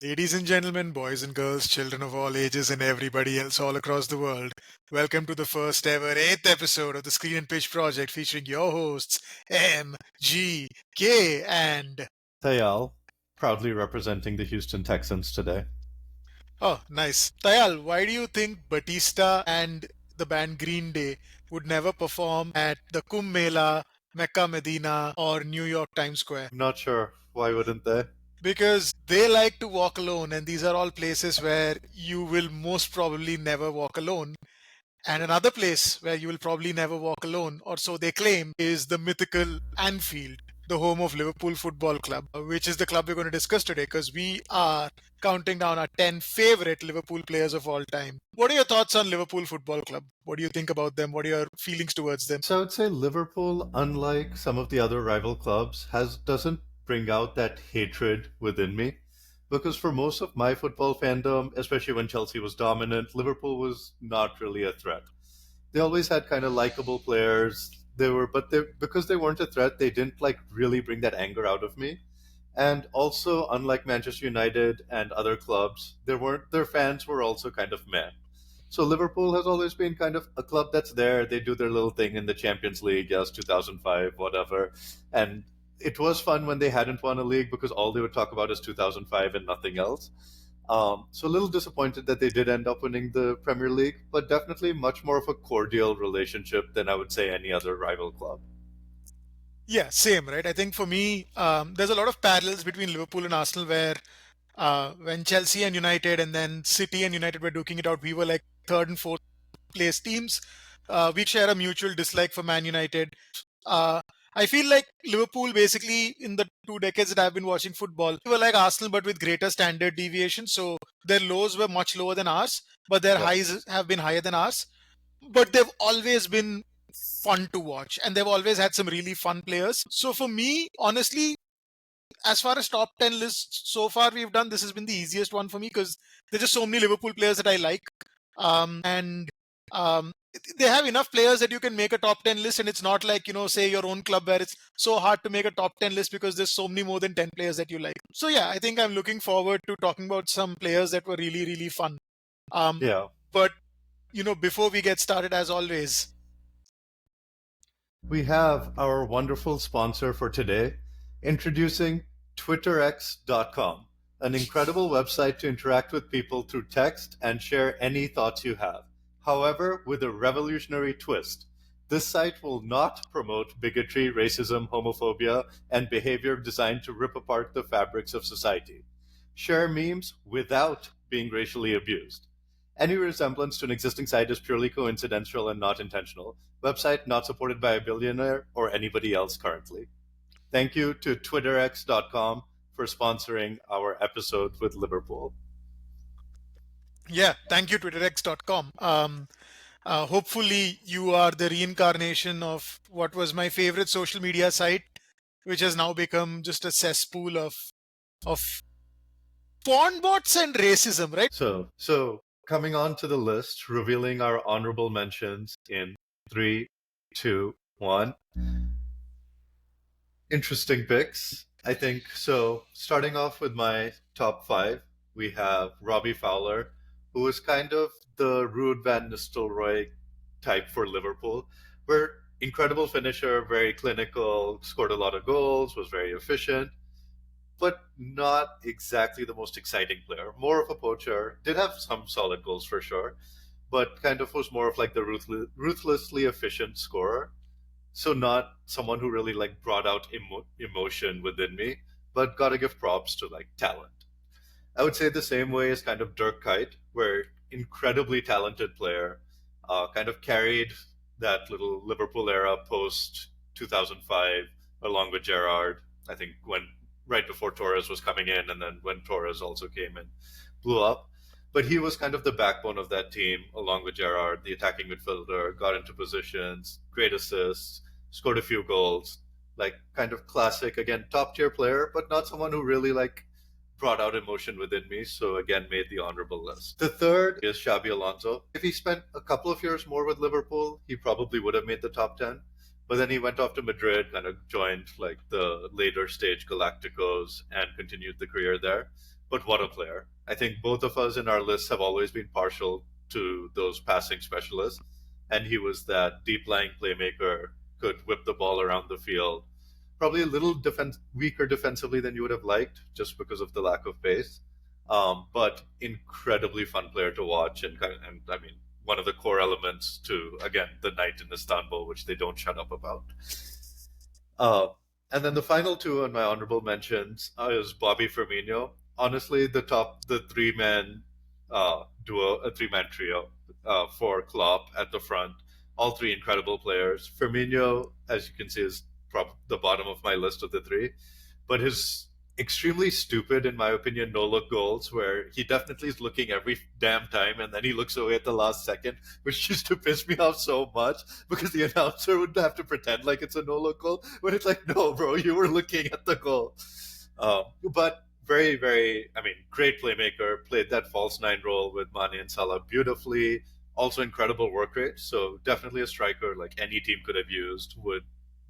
Ladies and gentlemen, boys and girls, children of all ages, and everybody else all across the world, welcome to the first ever 8th episode of the Screen and Pitch Project featuring your hosts, M, G, K, and. Tayal, proudly representing the Houston Texans today. Oh, nice. Tayal, why do you think Batista and the band Green Day would never perform at the Kumbh Mela, Mecca Medina, or New York Times Square? Not sure. Why wouldn't they? Because they like to walk alone, and these are all places where you will most probably never walk alone. And another place where you will probably never walk alone, or so they claim, is the mythical Anfield, the home of Liverpool Football Club, which is the club we're going to discuss today because we are counting down our 10 favorite Liverpool players of all time. What are your thoughts on Liverpool Football Club? What do you think about them? What are your feelings towards them? So I would say Liverpool, unlike some of the other rival clubs, doesn't bring out that hatred within me. Because for most of my football fandom, especially when Chelsea was dominant, Liverpool was not really a threat. They always had kind of likable players. Because they weren't a threat, they didn't like really bring that anger out of me. And also, unlike Manchester United and other clubs, their fans were also kind of meh. So Liverpool has always been kind of a club that's there. They do their little thing in the Champions League, yes, 2005, whatever. And it was fun when they hadn't won a league because all they would talk about is 2005 and nothing else. So a little disappointed that they did end up winning the Premier League, but definitely much more of a cordial relationship than I would say any other rival club. Yeah, same, right? I think for me, there's a lot of parallels between Liverpool and Arsenal where when Chelsea and United and then City and United were duking it out, we were like third and fourth place teams. We share a mutual dislike for Man United. Uh, I feel like Liverpool, basically, in the 2 decades that I've been watching football, they were like Arsenal, but with greater standard deviation. So their lows were much lower than ours, but their Yeah. highs have been higher than ours. But they've always been fun to watch, and they've always had some really fun players. So for me, honestly, as far as top 10 lists so far we've done, this has been the easiest one for me because there's just so many Liverpool players that I like. And they have enough players that you can make a top 10 list, and it's not like, say your own club where it's so hard to make a top 10 list because there's so many more than 10 players that you like. So, yeah, I think I'm looking forward to talking about some players that were really, really fun. Yeah. But, before we get started, as always, We have our wonderful sponsor for today, introducing twitterx.com, an incredible website to interact with people through text and share any thoughts you have. However, with a revolutionary twist. This site will not promote bigotry, racism, homophobia, and behavior designed to rip apart the fabrics of society. Share memes without being racially abused. Any resemblance to an existing site is purely coincidental and not intentional. Website not supported by a billionaire or anybody else currently. Thank you to twitterx.com for sponsoring our episode with Liverpool. yeah, thank you, twitterx.com. Hopefully, you are the reincarnation of what was my favorite social media site, which has now become just a cesspool of porn bots and racism, right? So coming on to the list, revealing our honorable mentions in 3, 2, 1. Interesting picks, I think. So starting off with my top five, we have Robbie Fowler, who was kind of the Ruud van Nistelrooy type for Liverpool, where incredible finisher, very clinical, scored a lot of goals, was very efficient, but not exactly the most exciting player. More of a poacher. Did have some solid goals for sure, but kind of was more of like the ruthlessly efficient scorer. So not someone who really like brought out emotion within me, but gotta give props to like talent. I would say the same way as kind of Dirk Kuyt, where incredibly talented player, kind of carried that little Liverpool era post 2005 along with Gerrard. I think when right before Torres was coming in, and then when Torres also came and blew up. But he was kind of the backbone of that team, along with Gerrard, the attacking midfielder, got into positions, great assists, scored a few goals, like kind of classic, again, top tier player, but not someone who really like brought out emotion within me. So again, made the honorable list. The third is Xabi Alonso. If he spent a couple of years more with Liverpool, he probably would have made the top 10. But then he went off to Madrid, kind of joined like the later stage Galacticos and continued the career there. but what a player. I think both of us in our lists have always been partial to those passing specialists. And he was that deep lying playmaker, could whip the ball around the field. Probably a little weaker defensively than you would have liked, just because of the lack of pace. But incredibly fun player to watch, and I mean, one of the core elements to, again, the night in Istanbul, which they don't shut up about. Uh, and then the final two on my honorable mentions is Bobby Firmino. Honestly, the duo, a three-man trio for Klopp at the front. All three incredible players. Firmino, as you can see, is the bottom of my list of the three, but his extremely stupid, in my opinion, no-look goals, where he definitely is looking every damn time, and then he looks away at the last second, which used to piss me off so much because the announcer would have to pretend like it's a no-look goal, when it's like, no, bro, you were looking at the goal. But very, very, I mean, great playmaker, played that false nine role with Mane and Salah beautifully. Also incredible work rate, so definitely a striker like any team could have used, would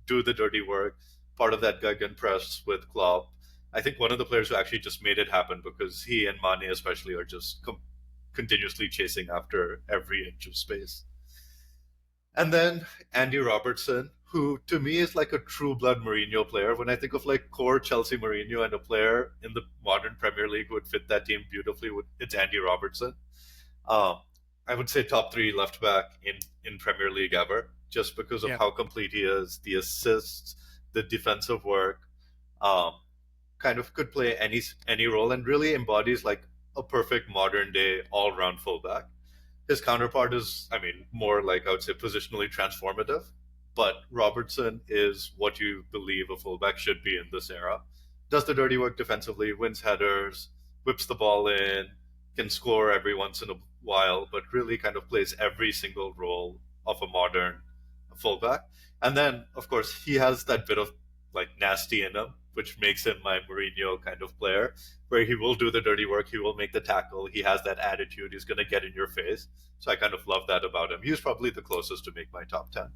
do the dirty work, part of that Guggen press with Klopp. I think one of the players who actually just made it happen, because he and Mane especially are just continuously chasing after every inch of space. And then Andy Robertson, who to me is like a true blood Mourinho player. When I think of like core Chelsea Mourinho and a player in the modern Premier League who would fit that team beautifully, it's Andy Robertson. Um, I would say top three left back in Premier League ever, just because of Yeah. how complete he is, the assists, the defensive work. Um, Kind of could play any role, and really embodies like a perfect modern day all round fullback. His counterpart is, I mean, more like, I would say, positionally transformative. But Robertson is what you believe a fullback should be in this era. Does the dirty work defensively, wins headers, whips the ball in, can score every once in a while, but really kind of plays every single role of a modern fullback. And then, of course, he has that bit of like nasty in him, which makes him my Mourinho kind of player, where he will do the dirty work, he will make the tackle, he has that attitude, he's going to get in your face. So I kind of love that about him. He was probably the closest to make my top 10.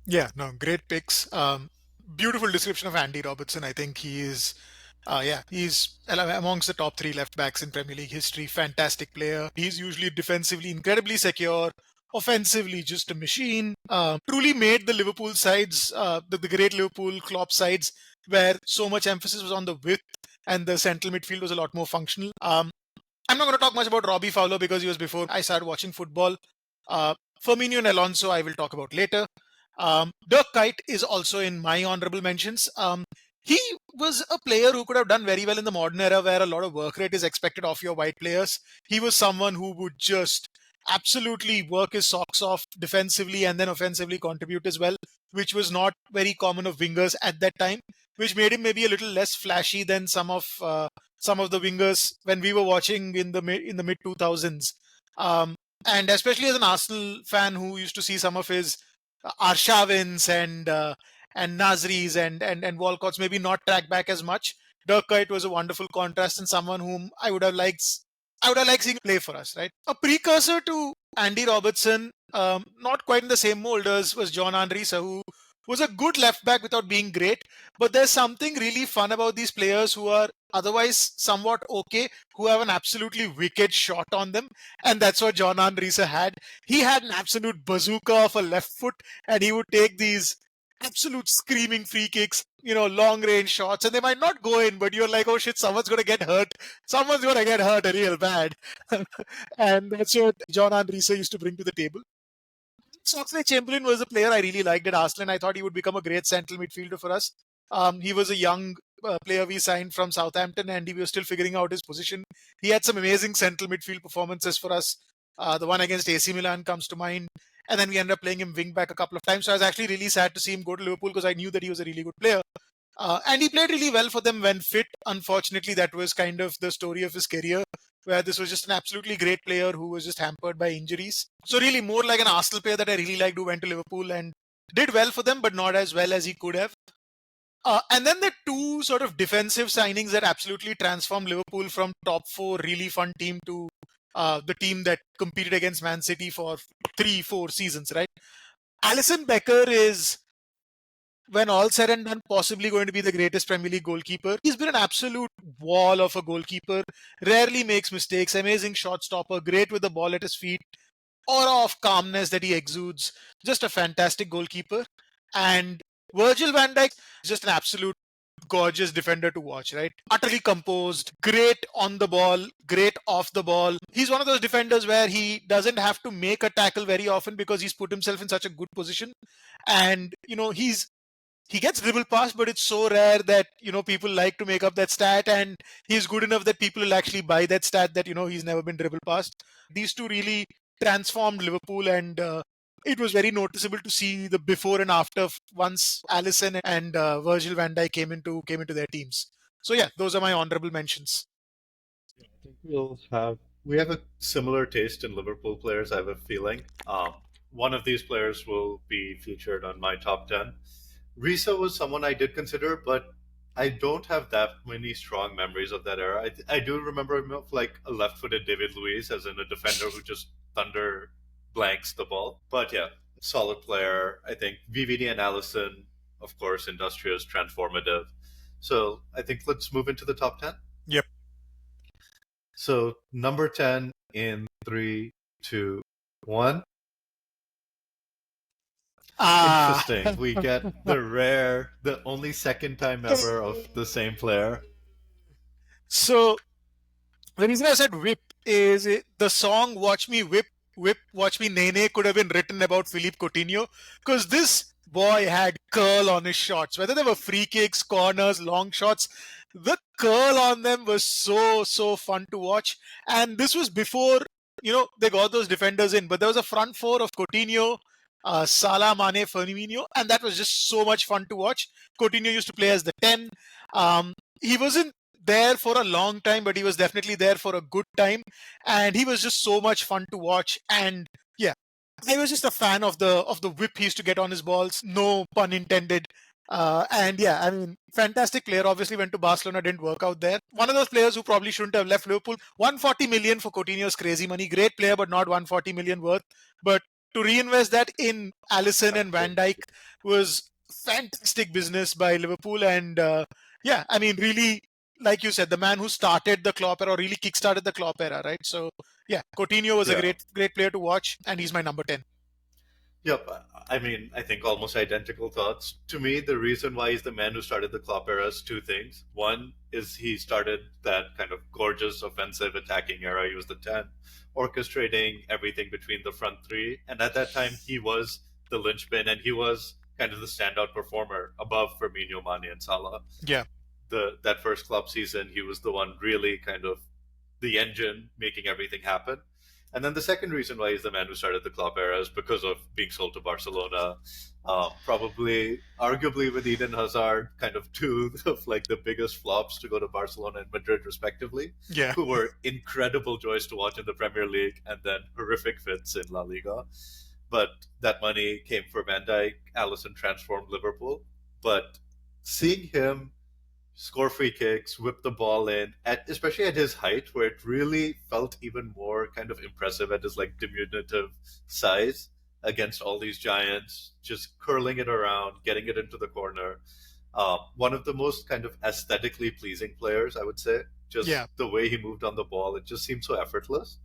Yeah, no, great picks. Beautiful description of Andy Robertson. I think he is, yeah, he's amongst the top three left backs in Premier League history. Fantastic player. He's usually defensively incredibly secure, offensively just a machine. Truly made the Liverpool sides, the great Liverpool Klopp sides, where so much emphasis was on the width and the central midfield was a lot more functional. I'm not going to talk much about Robbie Fowler because he was before I started watching football. Uh, Firmino and Alonso, I will talk about later. Dirk Kuyt is also in my honorable mentions. He was a player who could have done very well in the modern era where a lot of work rate is expected of your white players. He was someone who would just absolutely work his socks off defensively and then offensively contribute as well, which was not very common of wingers at that time, which made him maybe a little less flashy than some of the wingers when we were watching in the mid 2000s. And especially as an Arsenal fan who used to see some of his Arshavins and Nasris and Walcott's maybe not track back as much. Dirk Kuyt was a wonderful contrast and someone whom I would have liked seeing play for us, right? A precursor to Andy Robertson, not quite in the same mold as was John Andrisa, who was a good left back without being great. But there's something really fun about these players who are otherwise somewhat okay, who have an absolutely wicked shot on them. And that's what John Andrisa had. He had an absolute bazooka of a left foot, and he would take these absolute screaming free kicks, long range shots, and they might not go in, but you're like, oh shit, someone's going to get hurt. Someone's going to get hurt real bad. And that's what John Andrisa used to bring to the table. Oxlade Chamberlain was a player I really liked at Arsenal. I thought he would become a great central midfielder for us. He was a young player we signed from Southampton, and he was still figuring out his position. He had some amazing central midfield performances for us. The one against AC Milan comes to mind. And then we ended up playing him wing back a couple of times. So I was actually really sad to see him go to Liverpool because I knew that he was a really good player. And he played really well for them when fit. Unfortunately, that was kind of the story of his career, where this was just an absolutely great player who was just hampered by injuries. So really more like an Arsenal player that I really liked, who went to Liverpool and did well for them, but not as well as he could have. And then the two sort of defensive signings that absolutely transformed Liverpool from top four really fun team to the team that competed against Man City for 3-4 seasons, right? Alisson Becker is when all said and done, possibly going to be the greatest Premier League goalkeeper. He's been an absolute wall of a goalkeeper, rarely makes mistakes, amazing shot stopper, great with the ball at his feet, aura of calmness that he exudes, just a fantastic goalkeeper. And Virgil van Dijk, just an absolute gorgeous defender to watch, right? Utterly composed, great on the ball, great off the ball. He's one of those defenders where he doesn't have to make a tackle very often because he's put himself in such a good position. And, he gets dribble past, but it's so rare that, people like to make up that stat, and he's good enough that people will actually buy that stat that, he's never been dribble past. These two really transformed Liverpool, and it was very noticeable to see the before and after once Alisson and Virgil van Dijk came into their teams. So yeah, those are my honorable mentions. I think we have a similar taste in Liverpool players. I have a feeling. One of these players will be featured on my top 10. Risa was someone I did consider, but I don't have that many strong memories of that era. I do remember him of like a left-footed David Luiz, as in a defender who just thunder blanks the ball. But yeah, solid player. I think VVD and Allison, of course, industrious, transformative. So I think let's move into the top 10. Yep. So number 10 in 3, 2, 1. Interesting. We get the only second time ever of the same player. So the reason I said whip is the song "Watch Me Whip, Whip, Watch Me Nene" could have been written about Philippe Coutinho, because this boy had curl on his shots. Whether they were free kicks, corners, long shots, the curl on them was so fun to watch. And this was before they got those defenders in, but there was a front four of Coutinho, Salah, Mane, Firmino, and that was just so much fun to watch. Coutinho used to play as the 10. He wasn't there for a long time, but he was definitely there for a good time, and he was just so much fun to watch. And yeah, I was just a fan of the whip he used to get on his balls, no pun intended. And yeah, I mean, fantastic player. Obviously went to Barcelona, didn't work out there. One of those players who probably shouldn't have left Liverpool. 140 million for Coutinho's crazy money. Great player, but not 140 million worth. But to reinvest that in Alisson and Van Dijk was fantastic business by Liverpool. And yeah, I mean, really, like you said, the man who started the Klopp era, or really kickstarted the Klopp era, right? So yeah, Coutinho was a Yeah. great player to watch, and he's my number 10. Yep. I mean, I think almost identical thoughts. To me, the reason why he's the man who started the Klopp era is two things. One is he started that kind of gorgeous offensive attacking era. He was the 10, orchestrating everything between the front three. And at that time, he was the linchpin, and he was kind of the standout performer above Firmino, Mane, and Salah. Yeah. That first club season, he was the one really kind of the engine making everything happen. And then the second reason why he's the man who started the Klopp era is because of being sold to Barcelona. Probably, arguably, with Eden Hazard, kind of two of like the biggest flops to go to Barcelona and Madrid, respectively, Yeah. who were incredible joys to watch in the Premier League and then horrific fits in La Liga. But that money came for Van Dijk. Alisson transformed Liverpool. But seeing him score free kicks, whip the ball in, especially at his height, where it really felt even more kind of impressive at his like diminutive size against all these giants, just curling it around, getting it into the corner. One of the most kind of aesthetically pleasing players, I would say. Just Yeah. the way he moved on the ball, it just seemed so effortless.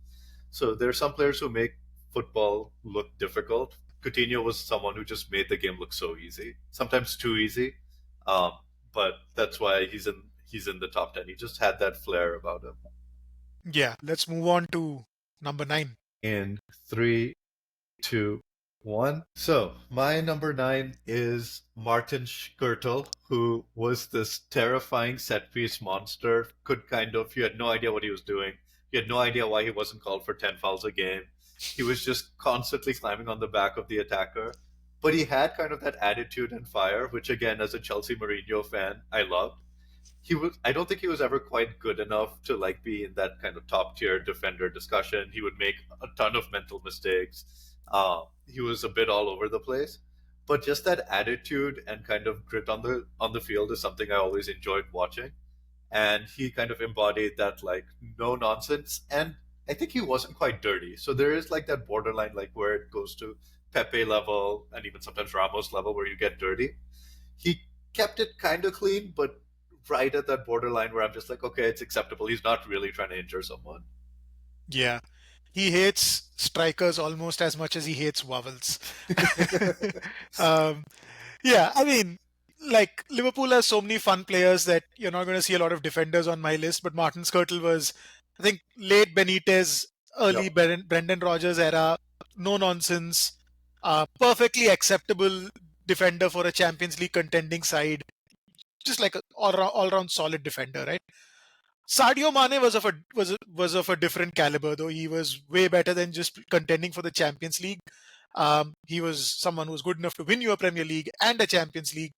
So there are some players who make football look difficult. Coutinho was someone who just made the game look so easy, sometimes too easy. Um, but that's why he's in the top 10. He just had that flair about him. Yeah. Let's move on to number 9. In 3, 2, 1. So my number 9 is Martin Schurtel, who was this terrifying set piece monster. You had no idea what he was doing. You had no idea why he wasn't called for 10 fouls a game. He was just constantly climbing on the back of the attacker. But he had kind of that attitude and fire, which again, as a Chelsea Mourinho fan, I loved. I don't think he was ever quite good enough to like be in that kind of top tier defender discussion. He would make a ton of mental mistakes. He was a bit all over the place, but just that attitude and kind of grit on the field is something I always enjoyed watching. And he kind of embodied that like no nonsense. And I think he wasn't quite dirty. So there is like that borderline, like where it goes to Pepe level and even sometimes Ramos level, where you get dirty. he kept it kind of clean, but right at that borderline where I'm just like, okay, it's acceptable. He's not really trying to injure someone. Yeah. He hates strikers almost as much as he hates vowels. um, yeah, I mean, like Liverpool has so many fun players that you're not going to see a lot of defenders on my list. But Martin Skirtle was, I think, late Benitez, early Yep. Brendan Rodgers era, no nonsense, perfectly acceptable defender for a Champions League contending side. Just like an all round solid defender, right? Sadio Mane was of a different caliber, though he was way better than just contending for the Champions League. He was someone who was good enough to win you a Premier League and a Champions League,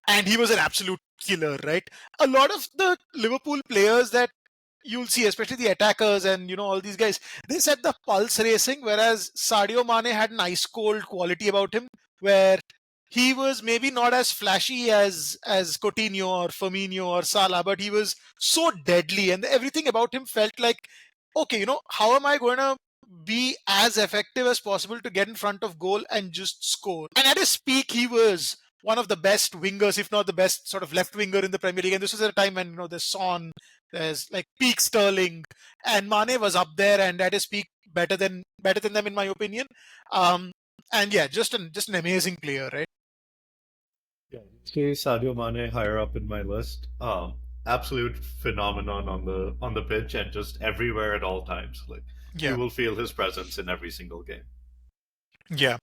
and he was an absolute killer, right? A lot of the Liverpool players that you'll see, especially the attackers and all these guys, they set the pulse racing, whereas Sadio Mane had an ice cold quality about him, where he was maybe not as flashy as Coutinho or Firmino or Salah, but he was so deadly, and everything about him felt like, okay, how am I going to be as effective as possible to get in front of goal and just score? And at his peak, he was one of the best wingers, if not the best sort of left winger in the Premier League. And this was at a time when there's Son, there's like peak Sterling, and Mane was up there and at his peak better than them in my opinion. Um, and yeah, just an amazing player, right? Yeah, see Sadio Mane higher up in my list. Absolute phenomenon on the pitch and just everywhere at all times. Like you Yeah, will feel his presence in every single game. yeah,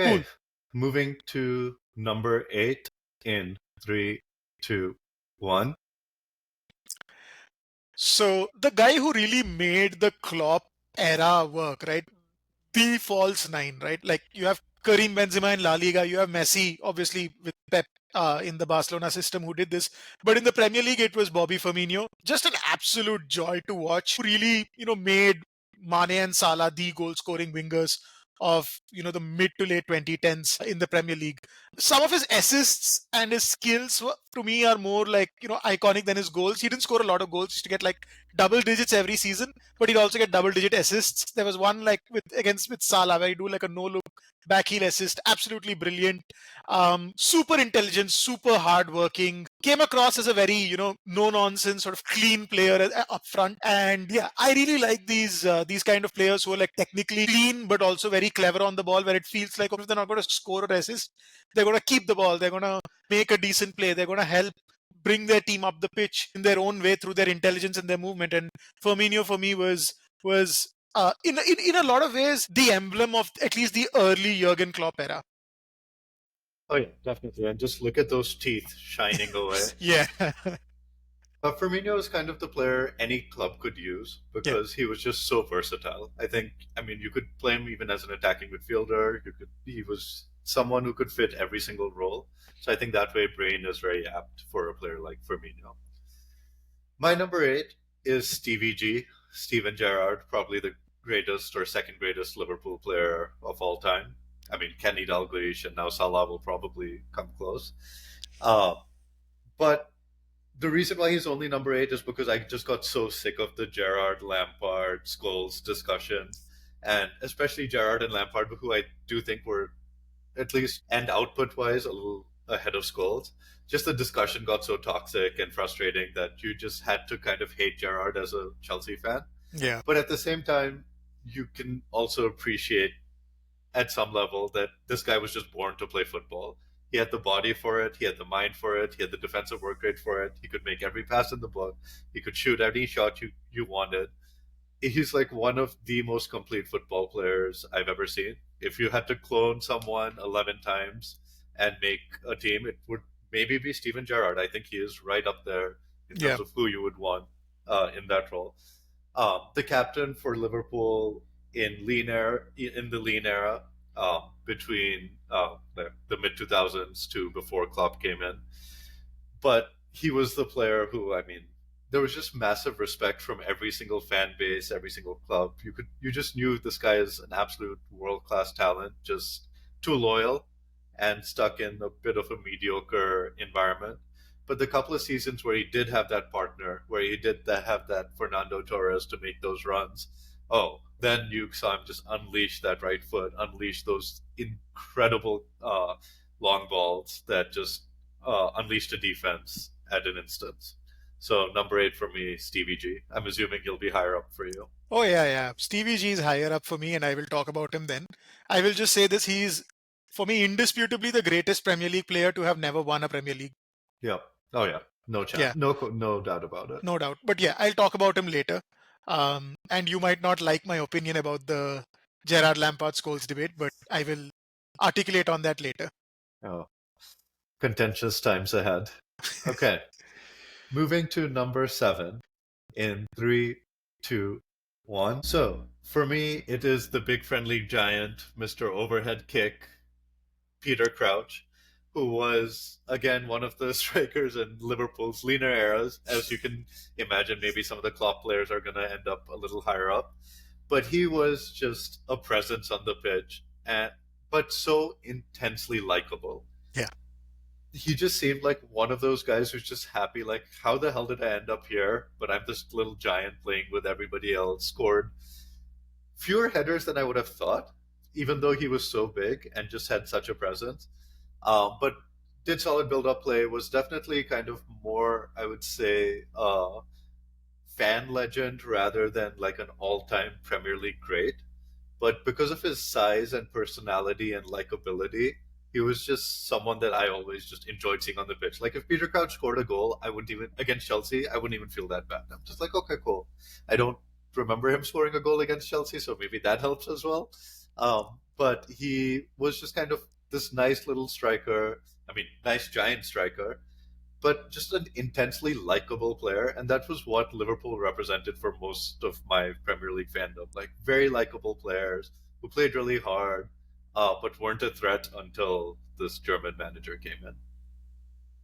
cool. Okay, moving to number 8 in three, two, one. So the guy who really made the Klopp era work, right? The false nine, right? Like you have Karim Benzema in La Liga, you have Messi, obviously with Pep in the Barcelona system who did this. But in the Premier League, it was Bobby Firmino. Just an absolute joy to watch. Who really, made Mane and Salah the goal-scoring wingers of the mid to late 2010s in the Premier League. Some of his assists and his skills to me are more like iconic than his goals. He didn't score a lot of goals. He used to get like double digits every season, but he'd also get double digit assists. There was one like with Salah where he do like a no look back heel assist, absolutely brilliant. Super intelligent, super hardworking. Came across as a very no nonsense sort of clean player up front. And yeah, I really like these kind of players who are like technically clean but also very clever on the ball, where it feels like if they're not going to score or assist, they're going to keep the ball, they're going to make a decent play, they're going to help bring their team up the pitch in their own way through their intelligence and their movement. And Firmino for me was in a lot of ways the emblem of at least the early Jurgen Klopp era. Oh yeah, definitely. And just look at those teeth shining away. Yeah, Firmino is kind of the player any club could use yeah, because he was just so versatile. I mean, you could play him even as an attacking midfielder. He was someone who could fit every single role. So I think that way Brain is very apt for a player like Firmino. My number 8 is Stevie G, Steven Gerrard, probably the greatest or second greatest Liverpool player of all time. I mean, Kenny Dalglish and now Salah will probably come close. Uh, but the reason why he's only number 8 is because I just got so sick of the Gerrard, Lampard, Scholes discussion, and especially Gerrard and Lampard, who I do think were at least end output wise a little ahead of Scholes. Just the discussion got so toxic and frustrating that you just had to kind of hate Gerrard as a Chelsea fan. yeah, But at the same time, you can also appreciate at some level that this guy was just born to play football. He had the body for it, he had the mind for it, he had the defensive work rate for it. He could make every pass in the book, he could shoot any shot you wanted. He's like one of the most complete football players I've ever seen. If you had to clone someone 11 times and make a team, it would maybe be Steven Gerrard. I think he is right up there in yeah, terms of who you would want in that role. The captain for Liverpool in the lean era between the mid 2000s to before Klopp came in. But he was the player who, I mean, there was just massive respect from every single fan base, every single club. You just knew this guy is an absolute world class talent, just too loyal and stuck in a bit of a mediocre environment. But the couple of seasons where he did have that partner, where he did have that Fernando Torres to make those runs, oh, then you saw him just unleash that right foot, unleash those incredible long balls that just unleashed a defense at an instance. So number 8 for me, Stevie G. I'm assuming he'll be higher up for you. Oh yeah, yeah. Stevie G is higher up for me, and I will talk about him then. I will just say this: he's, for me, indisputably the greatest Premier League player to have never won a Premier League. Yeah. Oh yeah. No Yeah, chance. No doubt about it. no doubt. But yeah, I'll talk about him later. And you might not like my opinion about the Gerrard Lampard Scholes debate, but I will articulate on that later. Oh, contentious times ahead. Okay. Moving to number 7 in three, two, one. So for me, it is the big friendly giant, Mr. Overhead Kick, Peter Crouch, who was again one of the strikers in Liverpool's leaner eras. As you can imagine, maybe some of the Klopp players are going to end up a little higher up, but he was just a presence on the pitch, and but so intensely likable. Yeah. He just seemed like one of those guys who's just happy, like, how the hell did I end up here? But I'm this little giant playing with everybody else. Scored fewer headers than I would have thought, even though he was so big and just had such a presence. But did solid build up play, was definitely kind of more, I would say, fan legend rather than like an all time Premier League great. But because of his size and personality and likability, he was just someone that I always just enjoyed seeing on the pitch. Like if Peter Crouch scored a goal, I wouldn't even against Chelsea, I wouldn't even feel that bad. I'm just like, okay, cool. I don't remember him scoring a goal against Chelsea, so maybe that helps as well. But he was just kind of this nice little striker. I mean, nice giant striker, but just an intensely likable player. And that was what Liverpool represented for most of my Premier League fandom. Like very likable players who played really hard, but weren't a threat until this German manager came in.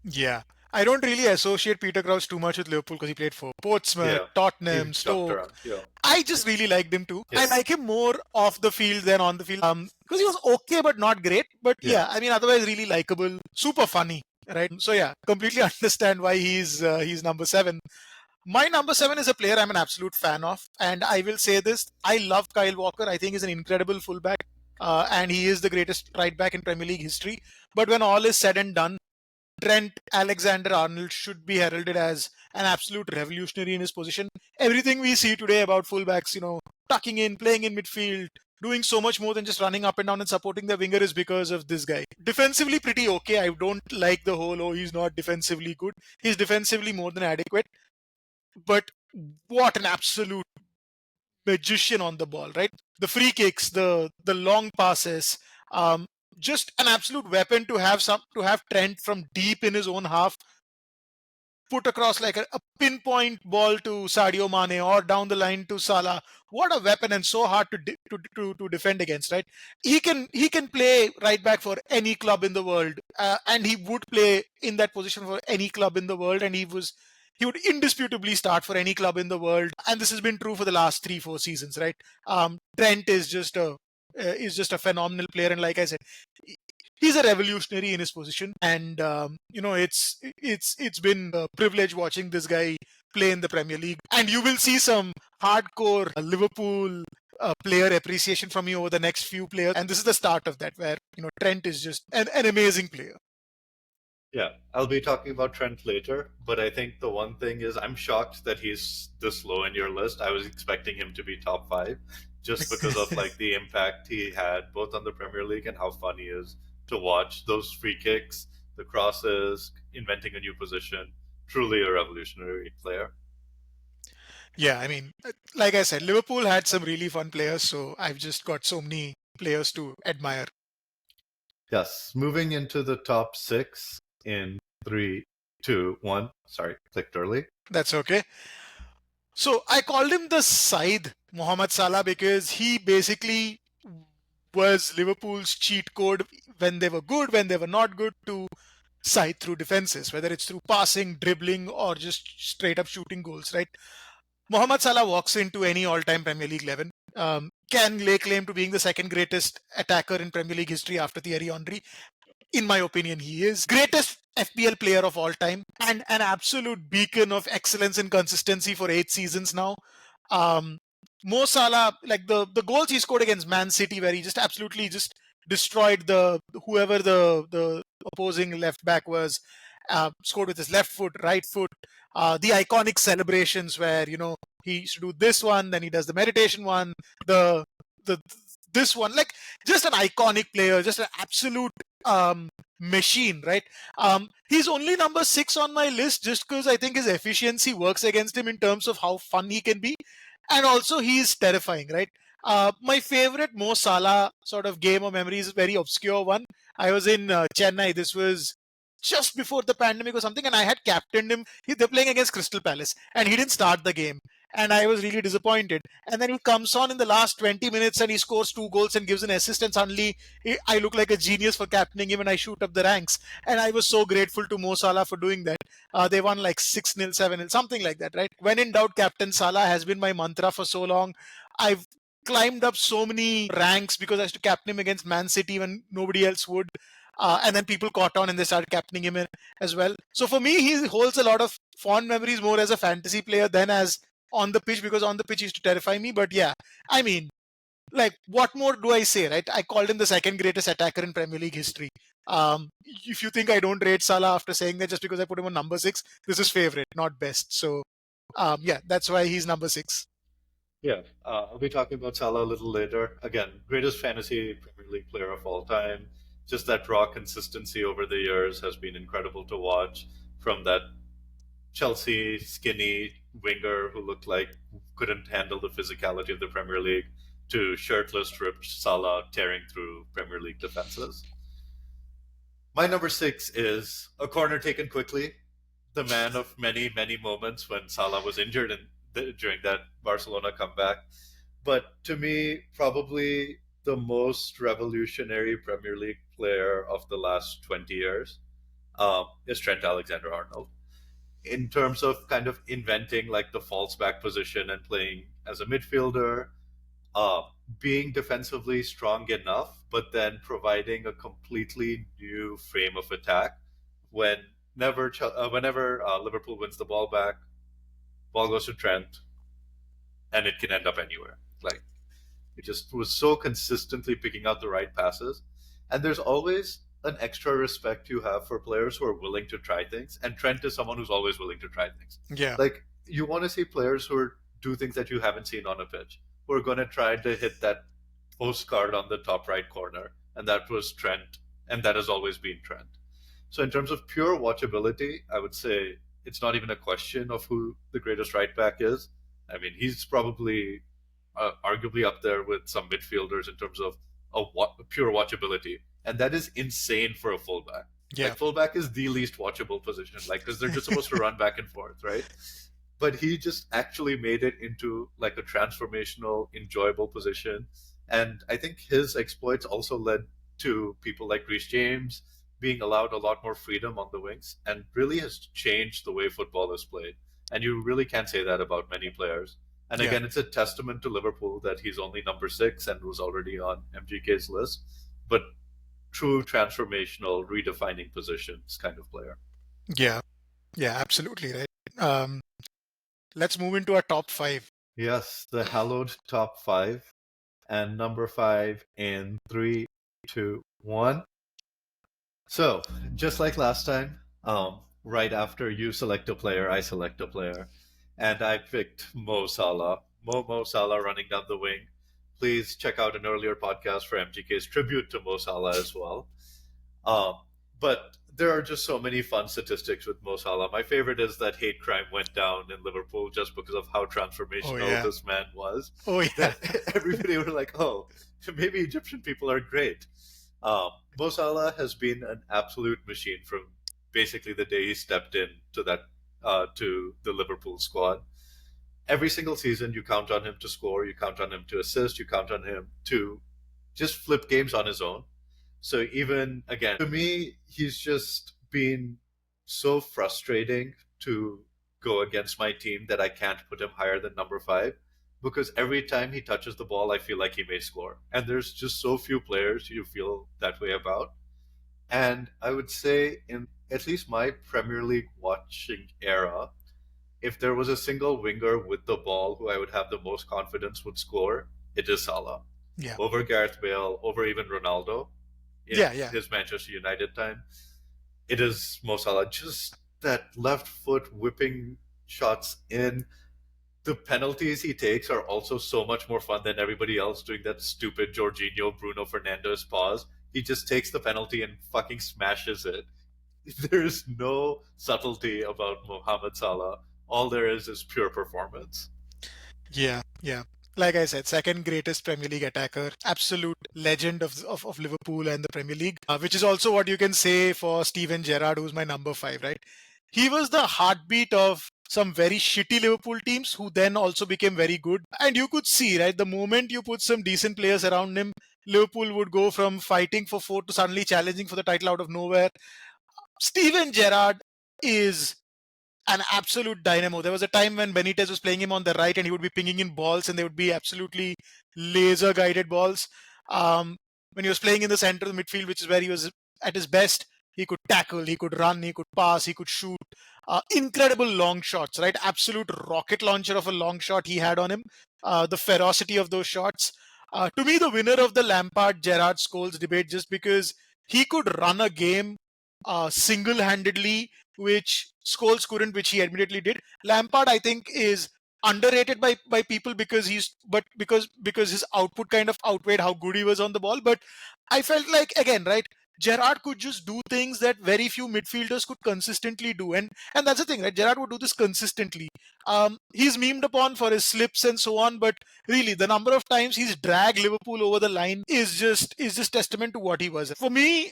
Yeah. I don't really associate Peter Crouch too much with Liverpool because he played for Portsmouth, Yeah, he Tottenham, jumped Stoke. around. Yeah, I just really liked him too. I yes, like him more off the field than on the field. Because he was okay but not great. But yeah, yeah, I mean, otherwise really likable, super funny, right? So yeah, completely understand why he's number 7. My number 7 is a player I'm an absolute fan of, and I will say this: I love Kyle Walker. I think he's an incredible fullback, and he is the greatest right back in Premier League history. But when all is said and done, Trent Alexander-Arnold should be heralded as an absolute revolutionary in his position. Everything we see today about fullbacks, tucking in, playing in midfield, doing so much more than just running up and down and supporting the winger is because of this guy. Defensively pretty okay. I don't like the whole, oh, he's not defensively good. He's defensively more than adequate. But what an absolute magician on the ball, right? The free kicks, the long passes, just an absolute weapon to have Trent from deep in his own half put across like a pinpoint ball to Sadio Mane or down the line to Salah. What a weapon, and so hard to defend against, right? He can play right back for any club in the world, and he would play in that position for any club in the world, and he would indisputably start for any club in the world, and this has been true for the last 3-4 seasons, right? Trent is just a phenomenal player, and like I said, he's a revolutionary in his position, and it's been a privilege watching this guy play in the Premier League, and you will see some hardcore Liverpool player appreciation from me over the next few players, and this is the start of that, where Trent is just an amazing player. yeah. I'll be talking about Trent later, but I think the one thing is I'm shocked that he's this low in your list. I was expecting him to be top 5, just because of like the impact he had both on the Premier League and how fun he is to watch. Those free kicks, the crosses, inventing a new position. Truly a revolutionary player. Yeah, I mean, like I said, Liverpool had some really fun players, so I've just got so many players to admire. Yes. Moving into the top 6 in three, two, one. Sorry, clicked early. That's okay. So I called him the Scythe Mohamed Salah because he basically was Liverpool's cheat code when they were good, when they were not good, to scythe through defenses, whether it's through passing, dribbling, or just straight up shooting goals, right? Mohamed Salah walks into any all-time Premier League 11. Can lay claim to being the second greatest attacker in Premier League history after Thierry Henry. In my opinion, he is greatest FPL player of all time and an absolute beacon of excellence and consistency for 8 seasons now. Um, Mo Salah, like the goals he scored against Man City, where he just absolutely just destroyed the whoever the opposing left back was. Scored with his left foot, right foot. The iconic celebrations where he used to do this one, then he does the meditation one, the the this one, like just an iconic player, just an absolute machine, right? He's only number 6 on my list just because I think his efficiency works against him in terms of how fun he can be, and also he's terrifying, right? My favorite Mo Salah sort of game or memory is a very obscure one. I was in Chennai. This was just before the pandemic or something, and I had captained him. They're playing against Crystal Palace, and he didn't start the game. And I was really disappointed. And then he comes on in the last 20 minutes and he scores 2 goals and gives an assist. And suddenly I look like a genius for captaining him and I shoot up the ranks. And I was so grateful to Mo Salah for doing that. They won like 6-0, 7-0, something like that, right? When in doubt, Captain Salah has been my mantra for so long. I've climbed up so many ranks because I used to captain him against Man City when nobody else would. And then people caught on and they started captaining him as well. So for me, he holds a lot of fond memories more as a fantasy player than as on the pitch, because on the pitch he used to terrify me. But yeah, I mean, like, what more do I say, right? I called him the second greatest attacker in Premier League history. If you think I don't rate Salah after saying that just because I put him on number 6, this is favorite, not best. So yeah, that's why he's number 6. Yeah, I'll be talking about Salah a little later. Again, greatest fantasy Premier League player of all time. Just that raw consistency over the years has been incredible to watch. From that Chelsea skinny winger who looked like couldn't handle the physicality of the Premier League to shirtless, ripped Salah tearing through Premier League defenses. My number 6 is a corner taken quickly, the man of many, many moments when Salah was injured during that Barcelona comeback. But to me, probably the most revolutionary Premier League player of the last 20 years is Trent Alexander Arnold. In terms of kind of inventing like the false back position and playing as a midfielder, uh, being defensively strong enough, but then providing a completely new frame of attack. Whenever Liverpool wins the ball back, ball goes to Trent, and it can end up anywhere. Like it just was so consistently picking out the right passes, and there's always an extra respect you have for players who are willing to try things. And Trent is someone who's always willing to try things. Yeah. Like you want to see players do things that you haven't seen on a pitch. Who are going to try to hit that postcard on the top right corner, and that was Trent, and that has always been Trent. So in terms of pure watchability, I would say it's not even a question of who the greatest right back is. I mean, he's probably arguably up there with some midfielders in terms of pure watchability, and that is insane for a fullback. Yeah. Like fullback is the least watchable position, like because they're just supposed to run back and forth, right? But he just actually made it into like a transformational, enjoyable position. And I think his exploits also led to people like Reece James being allowed a lot more freedom on the wings, and really has changed the way football is played. And you really can't say that about many players. And Yeah. again, it's a testament to Liverpool that he's only number 6 and was already on MGK's list. But true transformational, redefining positions kind of player. Yeah. Yeah, absolutely, right. Let's move into our top 5. Yes, the hallowed top 5. And number 5 in 3, 2, 1. So, just like last time, right after you select a player, I select a player. And I picked Mo Salah. Mo Salah running down the wing. Please check out an earlier podcast for MGK's tribute to Mo Salah as well. But there are just so many fun statistics with Mo Salah. My favorite is that hate crime went down in Liverpool just because of how transformational this man was. Oh yeah. That everybody were like, oh, maybe Egyptian people are great. Mo Salah has been an absolute machine from basically the day he stepped in to the Liverpool squad. Every single season, you count on him to score, you count on him to assist, you count on him to just flip games on his own. So even again, to me, he's just been so frustrating to go against my team that I can't put him higher than number 5, because every time he touches the ball, I feel like he may score. And there's just so few players you feel that way about. And I would say in at least my Premier League watching era, if there was a single winger with the ball who I would have the most confidence would score, it is Salah. Yeah. over Gareth Bale, over even Ronaldo in Yeah. Yeah. his Manchester United time. It is Mo Salah. Just that left foot whipping shots in. The penalties he takes are also so much more fun than everybody else doing that stupid Jorginho Bruno Fernandes pause. He just takes the penalty and fucking smashes it. There's no subtlety about Mohamed Salah. All there is pure performance. Yeah, yeah. Like I said, second greatest Premier League attacker, absolute legend of Liverpool and the Premier League, which is also what you can say for Steven Gerrard, who's my number five, right? He was the heartbeat of some very shitty Liverpool teams who then also became very good. And you could see, right, the moment you put some decent players around him, Liverpool would go from fighting for fourth to suddenly challenging for the title out of nowhere. Steven Gerrard is an absolute dynamo. There was a time when Benitez was playing him on the right and he would be pinging in balls and they would be absolutely laser guided balls. When he was playing in the center of the midfield, which is where he was at his best, he could tackle, he could run, he could pass, he could shoot. Incredible long shots, right? Absolute rocket launcher of a long shot he had on him. The ferocity of those shots. To me, the winner of the Lampard Gerrard Scholes debate, just because he could run a game single handedly, which Scholes couldn't, which he admittedly did. Lampard, I think, is underrated by people because because his output kind of outweighed how good he was on the ball. But I felt like, again, right, Gerrard could just do things that very few midfielders could consistently do, and that's the thing, right? Gerrard would do this consistently. He's memed upon for his slips and so on, but really, the number of times he's dragged Liverpool over the line is just testament to what he was. For me,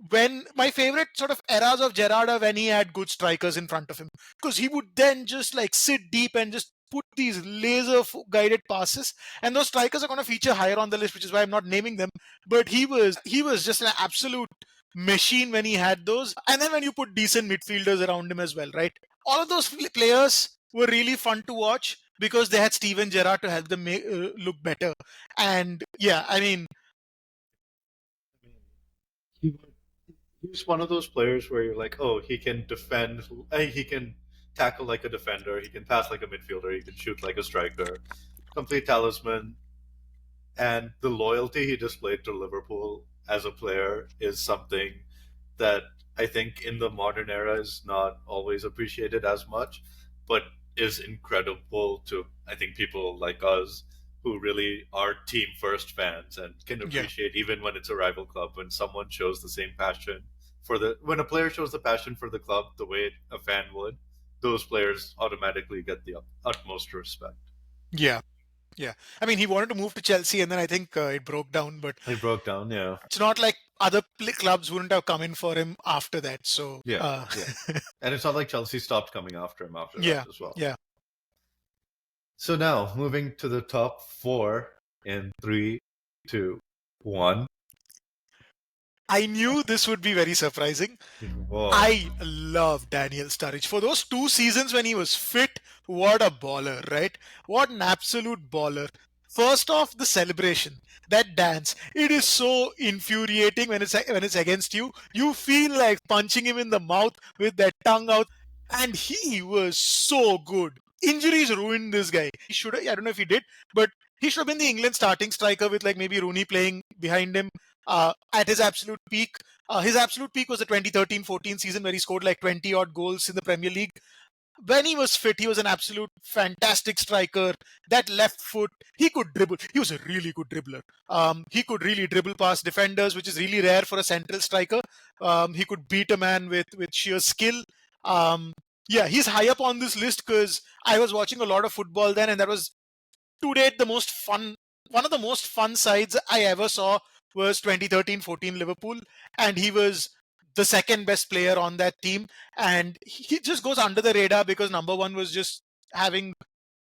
when my favorite sort of eras of Gerrard are when he had good strikers in front of him, because he would then just like sit deep and just put these laser guided passes, and those strikers are going to feature higher on the list, which is why I'm not naming them. But he was just an absolute machine when he had those. And then when you put decent midfielders around him as well, right? All of those players were really fun to watch because they had Steven Gerrard to help them look better. And yeah, I mean, He, he's one of those players where you're like, oh, he can defend, he can tackle like a defender, he can pass like a midfielder, he can shoot like a striker. Complete talisman. And the loyalty he displayed to Liverpool as a player is something that I think in the modern era is not always appreciated as much, but is incredible to, I think, people like us who really are team first fans and can yeah, appreciate even when it's a rival club when someone shows the same passion for the when a player shows the passion for the club the way a fan would, those players automatically get the utmost respect. yeah, yeah. I mean, he wanted to move to Chelsea, and then I think it broke down. But It broke down, yeah. it's not like other clubs wouldn't have come in for him after that. So Yeah, yeah. And it's not like Chelsea stopped coming after him after that yeah, as well. yeah. So now moving to the top four in three, two, one. I knew this would be very surprising. Whoa. I love Daniel Sturridge. For those 2 seasons when he was fit, what a baller, right? What an absolute baller. First off, the celebration, that dance. It is so infuriating when it's against you. You feel like punching him in the mouth with that tongue out. And he was so good. Injuries ruined this guy. He should have, I don't know if he did, but he should have been the England starting striker with like maybe Rooney playing behind him at his absolute peak. His absolute peak was the 2013-14 season where he scored like 20 odd goals in the Premier League. When he was fit, he was an absolute fantastic striker. That left foot, he could dribble. He was a really good dribbler. He could really dribble past defenders, which is really rare for a central striker. He could beat a man with sheer skill. Yeah, he's high up on this list because I was watching a lot of football then, and that was to date the most fun, one of the most fun sides I ever saw was 2013-14 Liverpool, and he was the second best player on that team, and he just goes under the radar because number one was just having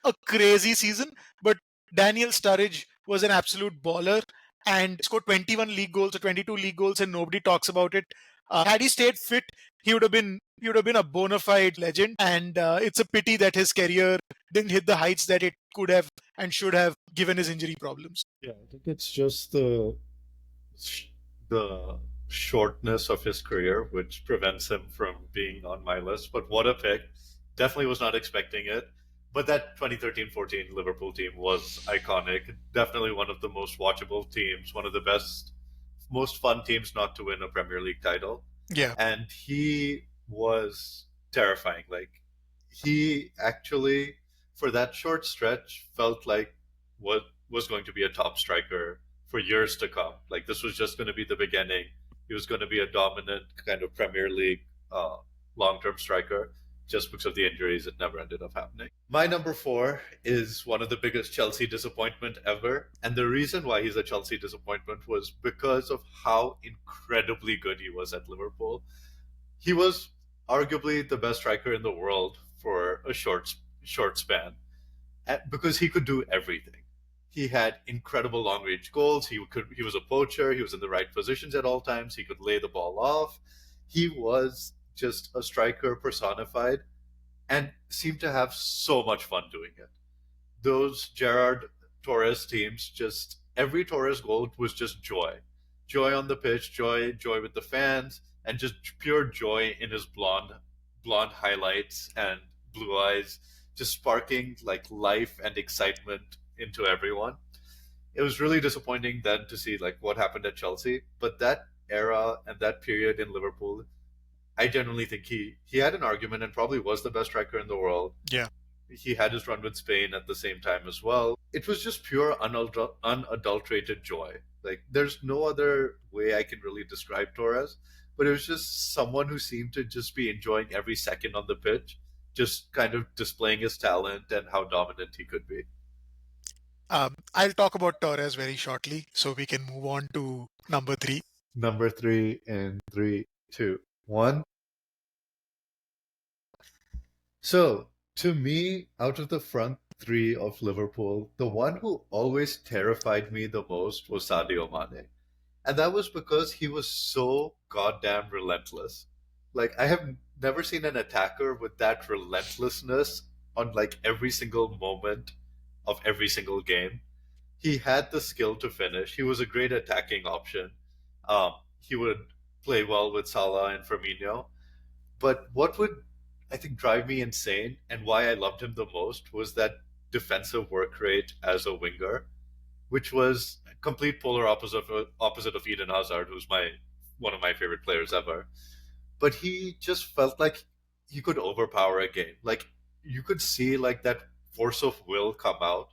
a crazy season, but Daniel Sturridge was an absolute baller and scored 21 league goals or 22 league goals, and nobody talks about it. Had he stayed fit, he would have been a bona fide legend, and it's a pity that his career didn't hit the heights that it could have and should have given his injury problems. Yeah, I think it's just the shortness of his career which prevents him from being on my list. But what a pick! Definitely was not expecting it. But that 2013-14 Liverpool team was iconic. Definitely one of the most watchable teams, one of the best, most fun teams not to win a Premier League title. Yeah. And he was terrifying. Like, he actually, for that short stretch, felt like what was going to be a top striker for years to come. Like, this was just going to be the beginning. He was going to be a dominant kind of Premier League long term striker. Just because of the injuries, it never ended up happening. My number four is one of the biggest Chelsea disappointment ever. And the reason why he's a Chelsea disappointment was because of how incredibly good he was at Liverpool. He was arguably the best striker in the world for a short span because he could do everything. He had incredible long range goals. He was a poacher. He was in the right positions at all times. He could lay the ball off. He was just a striker personified and seemed to have so much fun doing it. Those Gerard Torres teams, just every Torres goal was just joy. Joy on the pitch, joy with the fans, and just pure joy in his blonde highlights and blue eyes, just sparking like life and excitement into everyone. It was really disappointing then to see like what happened at Chelsea, but that era and that period in Liverpool, I genuinely think he had an argument and probably was the best striker in the world. Yeah. He had his run with Spain at the same time as well. It was just pure unadulterated joy. Like there's no other way I can really describe Torres, but it was just someone who seemed to just be enjoying every second on the pitch, just kind of displaying his talent and how dominant he could be. I'll talk about Torres very shortly, so we can move on to number three. Number three in three, two, one. So, to me, out of the front three of Liverpool, the one who always terrified me the most was Sadio Mane. And that was because he was so goddamn relentless. Like, I have never seen an attacker with that relentlessness on like every single moment of every single game. He had the skill to finish. He was a great attacking option. He would play well with Salah and Firmino. But what would I think drive me insane and why I loved him the most was that defensive work rate as a winger, which was a complete polar opposite of Eden Hazard, who's my one of my favorite players ever. But he just felt like he could overpower a game. Like you could see like that force of will come out.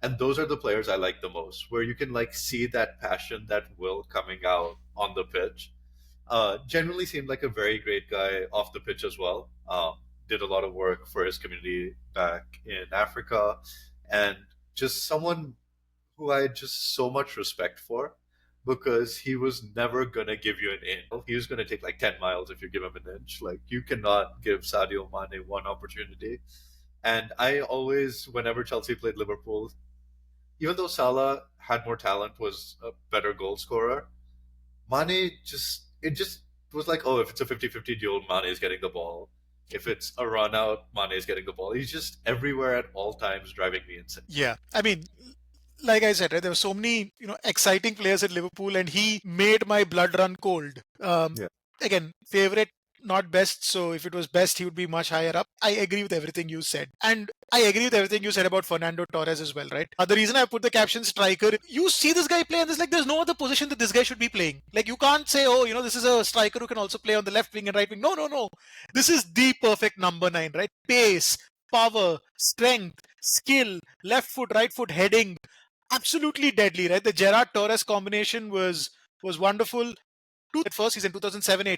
And those are the players I like the most, where you can like see that passion, that will coming out on the pitch. Generally seemed like a very great guy off the pitch as well. Did a lot of work for his community back in Africa, and just someone who I had just so much respect for because he was never gonna give you an inch. He was gonna take like 10 miles if you give him an inch. Like you cannot give Sadio Mane one opportunity. And I always, whenever Chelsea played Liverpool, even though Salah had more talent, was a better goal scorer, Mane just was like, oh, if it's a 50-50 duel, Mane is getting the ball. If it's a run out, Mane is getting the ball. He's just everywhere at all times, driving me insane. Yeah. I mean, like I said, right, there were so many, exciting players at Liverpool, and he made my blood run cold. Yeah. Again, favorite, not best. So if it was best, he would be much higher up. I agree with everything you said. And I agree with everything you said about Fernando Torres as well, right? The reason I put the caption striker, you see this guy play and there's no other position that this guy should be playing. Like you can't say, oh, this is a striker who can also play on the left wing and right wing. No, no, no. This is the perfect number 9, right? Pace, power, strength, skill, left foot, right foot, heading. Absolutely deadly, right? The Gerard Torres combination was wonderful. At first, he's in 2007-8.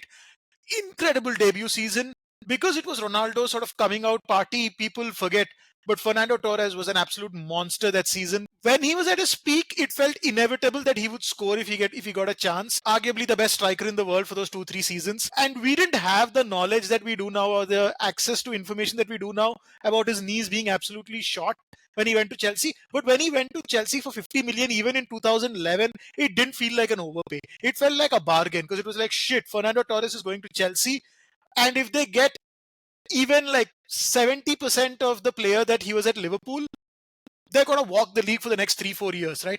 Incredible debut season. Because it was Ronaldo's sort of coming out party, people forget. But Fernando Torres was an absolute monster that season. When he was at his peak, it felt inevitable that he would score if he got a chance. Arguably the best striker in the world for those 2-3 seasons. And we didn't have the knowledge that we do now, or the access to information that we do now about his knees being absolutely shot when he went to Chelsea. But when he went to Chelsea for 50 million, even in 2011, it didn't feel like an overpay. It felt like a bargain because it was like, shit, Fernando Torres is going to Chelsea. And if they get even like 70% of the player that he was at Liverpool, they're going to walk the league for the next 3-4 years, right?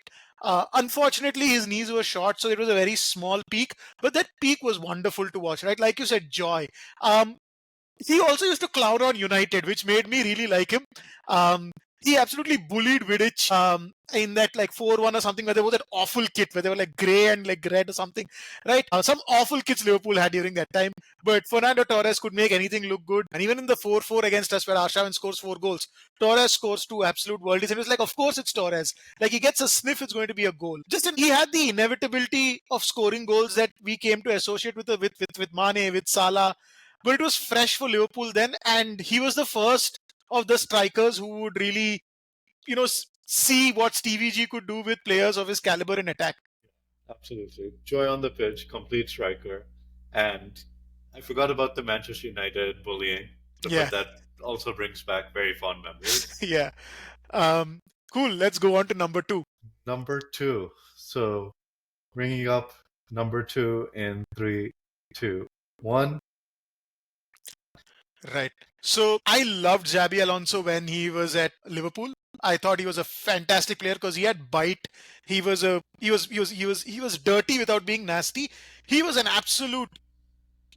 Unfortunately, his knees were short, so it was a very small peak. But that peak was wonderful to watch, right? Like you said, joy. He also used to clown on United, which made me really like him. Um, he absolutely bullied Vidic in that like 4-1 or something, where there was that awful kit where they were like grey and like red or something, right? Some awful kits Liverpool had during that time. But Fernando Torres could make anything look good. And even in the 4-4 against us, where Arshavin scores 4 goals, Torres scores 2 absolute worldies. And it was like, of course it's Torres. Like he gets a sniff, it's going to be a goal. He had the inevitability of scoring goals that we came to associate with Mane, with Salah, but it was fresh for Liverpool then, and he was the first of the strikers who would really, see what Stevie G could do with players of his caliber in attack. Absolutely. Joy on the pitch, complete striker. And I forgot about the Manchester United bullying, Yeah, but that also brings back very fond memories. yeah. Um, cool. Let's go on to number two. Number two. So bringing up number two in three, two, one. Right. So I loved Xabi Alonso when he was at Liverpool. I thought he was a fantastic player because he had bite. He was dirty without being nasty. He was an absolute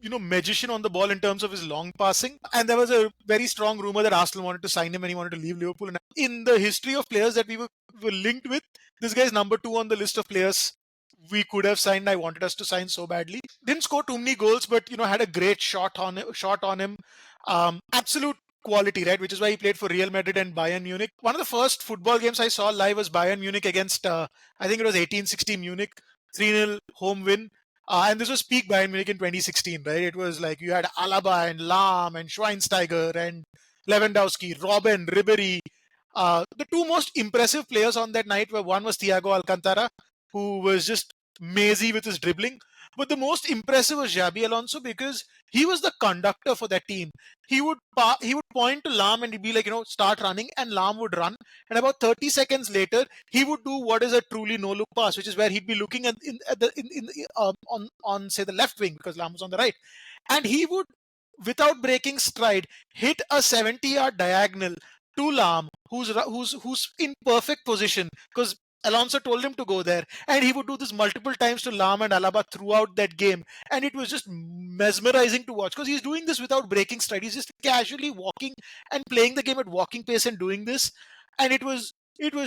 magician on the ball in terms of his long passing. And there was a very strong rumor that Arsenal wanted to sign him and he wanted to leave Liverpool. And in the history of players that we were linked with, this guy's number two on the list of players we could have signed. I wanted us to sign so badly. Didn't score too many goals, but had a great shot on him. Absolute quality, right? Which is why he played for Real Madrid and Bayern Munich. One of the first football games I saw live was Bayern Munich against, I think it was 1860 Munich, 3-0 home win. And this was peak Bayern Munich in 2016, right? It was like you had Alaba and Lahm and Schweinsteiger and Lewandowski, Robben, Ribery. The two most impressive players on that night were, one was Thiago Alcantara, who was just mazy with his dribbling. But the most impressive was Xabi Alonso because he was the conductor for that team. He would point to Lahm and he'd be like, start running, and Lahm would run. And about 30 seconds later, he would do what is a truly no-look pass, which is where he'd be looking on say the left wing because Lahm was on the right, and he would, without breaking stride, hit a 70-yard diagonal to Lahm, who's in perfect position because Alonso told him to go there, and he would do this multiple times to Lahm and Alaba throughout that game, and it was just mesmerizing to watch because he's doing this without breaking stride. He's just casually walking and playing the game at walking pace and doing this, and it was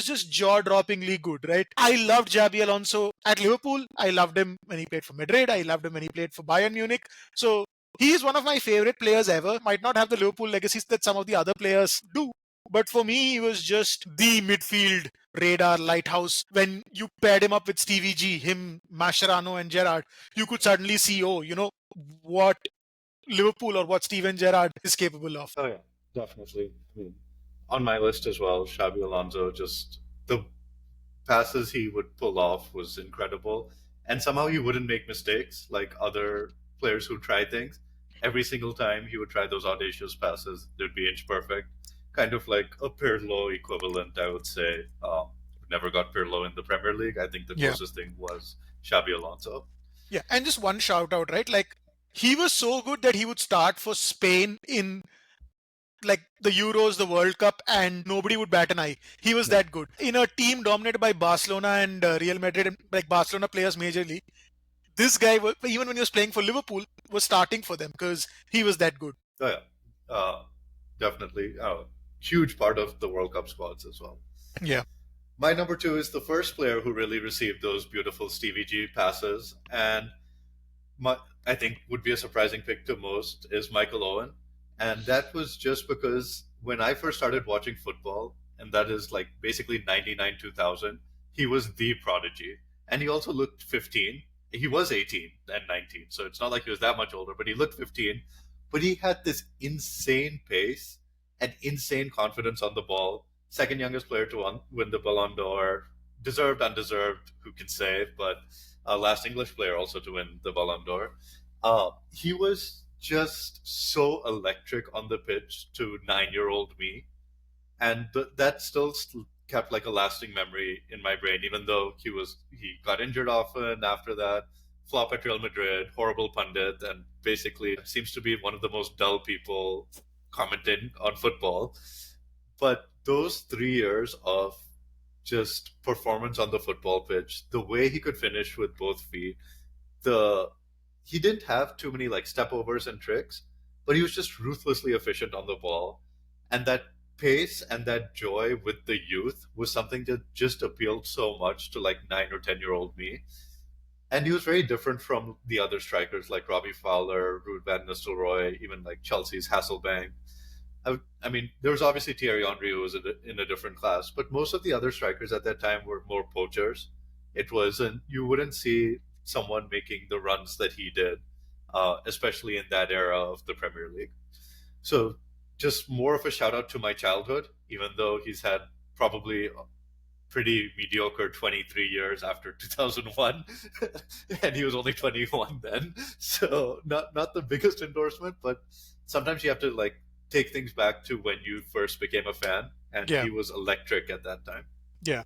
just jaw-droppingly good, right? I loved Xabi Alonso at Liverpool. I loved him when he played for Madrid. I loved him when he played for Bayern Munich. So he is one of my favorite players ever. Might not have the Liverpool legacies that some of the other players do, but for me, he was just the midfield radar lighthouse. When you paired him up with Stevie G, him, Mascherano, and Gerrard, you could suddenly see, what Liverpool or what Steven Gerrard is capable of. Oh yeah, definitely. I mean, on my list as well, Xabi Alonso. Just the passes he would pull off was incredible, and somehow he wouldn't make mistakes like other players who try things. Every single time he would try those audacious passes, they'd be inch perfect, kind of like a Pirlo equivalent, I would say. Never got Pirlo in the Premier League. I think the Yeah. closest thing was Xabi Alonso. Yeah. And just one shout out, right? Like, he was so good that he would start for Spain in like the Euros, the World Cup, and nobody would bat an eye. He was Yeah. that good. In a team dominated by Barcelona and Real Madrid, and like Barcelona players majorly, this guy, even when he was playing for Liverpool, was starting for them because he was that good. Oh yeah, definitely. Huge part of the World Cup squads as well. Yeah. My number two is the first player who really received those beautiful Stevie G passes, and my, I think would be a surprising pick to most is Michael Owen, and that was just because when I first started watching football, and that is like basically 99 2000, he was the prodigy, and he also looked 15. He was 18 and 19, so it's not like he was that much older, but he looked 15. But he had this insane pace and insane confidence on the ball. Second youngest player to win the Ballon d'Or, deserved, undeserved, who can say, but last English player also to win the Ballon d'Or. He was just so electric on the pitch to 9-year-old me, and that still kept like a lasting memory in my brain. Even though he got injured often after that, flop at Real Madrid, horrible pundit, and basically seems to be one of the most dull people commenting on football. But those 3 years of just performance on the football pitch, the way he could finish with both feet, the he didn't have too many like step overs and tricks, but he was just ruthlessly efficient on the ball. And that pace and that joy with the youth was something that just appealed so much to like 9 or 10 year old me. And he was very different from the other strikers like Robbie Fowler, Ruud van Nistelrooy, even like Chelsea's Hasselbank. I mean, there was obviously Thierry Henry who was in a different class, but most of the other strikers at that time were more poachers. It wasn't, you wouldn't see someone making the runs that he did, especially in that era of the Premier League. So, just more of a shout out to my childhood, even though he's had probably pretty mediocre 23 years after 2001 and he was only 21 then, so not the biggest endorsement, but sometimes you have to like take things back to when you first became a fan, and Yeah, he was electric at that time. yeah.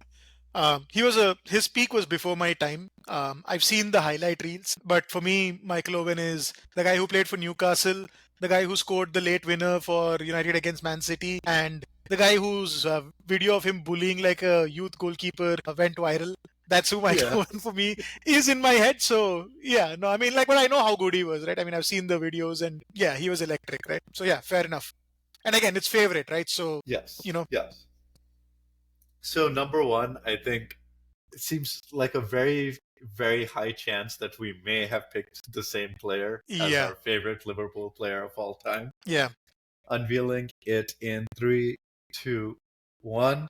His peak was before my time. I've seen the highlight reels, but for me, Michael Owen is the guy who played for Newcastle, the guy who scored the late winner for United against Man City, and the guy whose video of him bullying like a youth goalkeeper went viral. That's who Michael Yeah. Owen for me is in my head. So yeah, no, I mean like, but I know how good he was, right? I mean, I've seen the videos, and yeah, he was electric, right? So yeah, fair enough. And again, it's favorite, right? So Yes, you know, yes. So number one, I think it seems like a very, very high chance that we may have picked the same player as yeah, our favorite Liverpool player of all time. yeah, Unveiling it in three, two, one.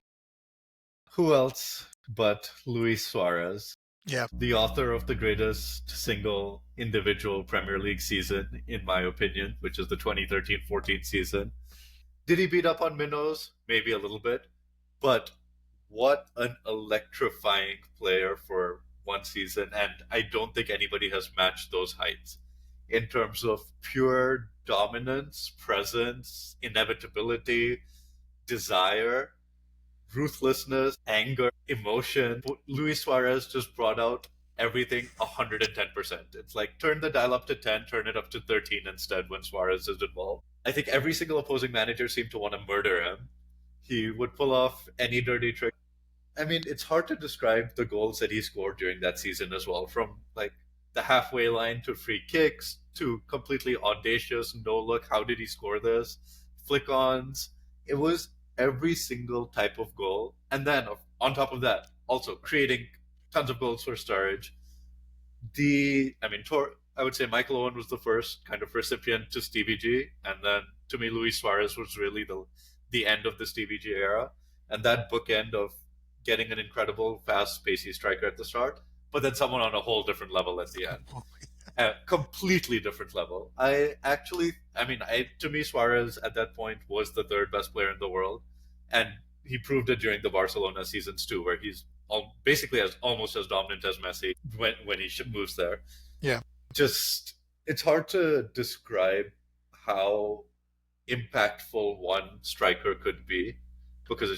Who else but Luis Suarez, yeah. the author of the greatest single individual Premier League season, in my opinion, which is the 2013-14 season. Did he beat up on minnows? Maybe a little bit, but what an electrifying player for one season, and I don't think anybody has matched those heights in terms of pure dominance, presence, inevitability, desire, ruthlessness, anger, emotion. Luis Suarez just brought out everything 110%. It's like turn the dial up to 10, turn it up to 13 instead when Suarez is involved. I think every single opposing manager seemed to want to murder him. He would pull off any dirty trick. I mean, it's hard to describe the goals that he scored during that season as well, from like the halfway line to free kicks to completely audacious no look. How did he score this? Flick ons. It was every single type of goal. And then on top of that, also creating tons of goals for Sturridge. I mean, I would say Michael Owen was the first kind of recipient to Stevie G, and then to me, Luis Suarez was really the end of the Stevie G era, and that bookend of getting an incredible, fast, pacey striker at the start, but then someone on a whole different level at the end, a completely different level. I mean, to me, Suarez at that point was the third best player in the world, and he proved it during the Barcelona seasons too, where he's basically almost as dominant as Messi when he moves there. Yeah. Just it's hard to describe how impactful one striker could be, because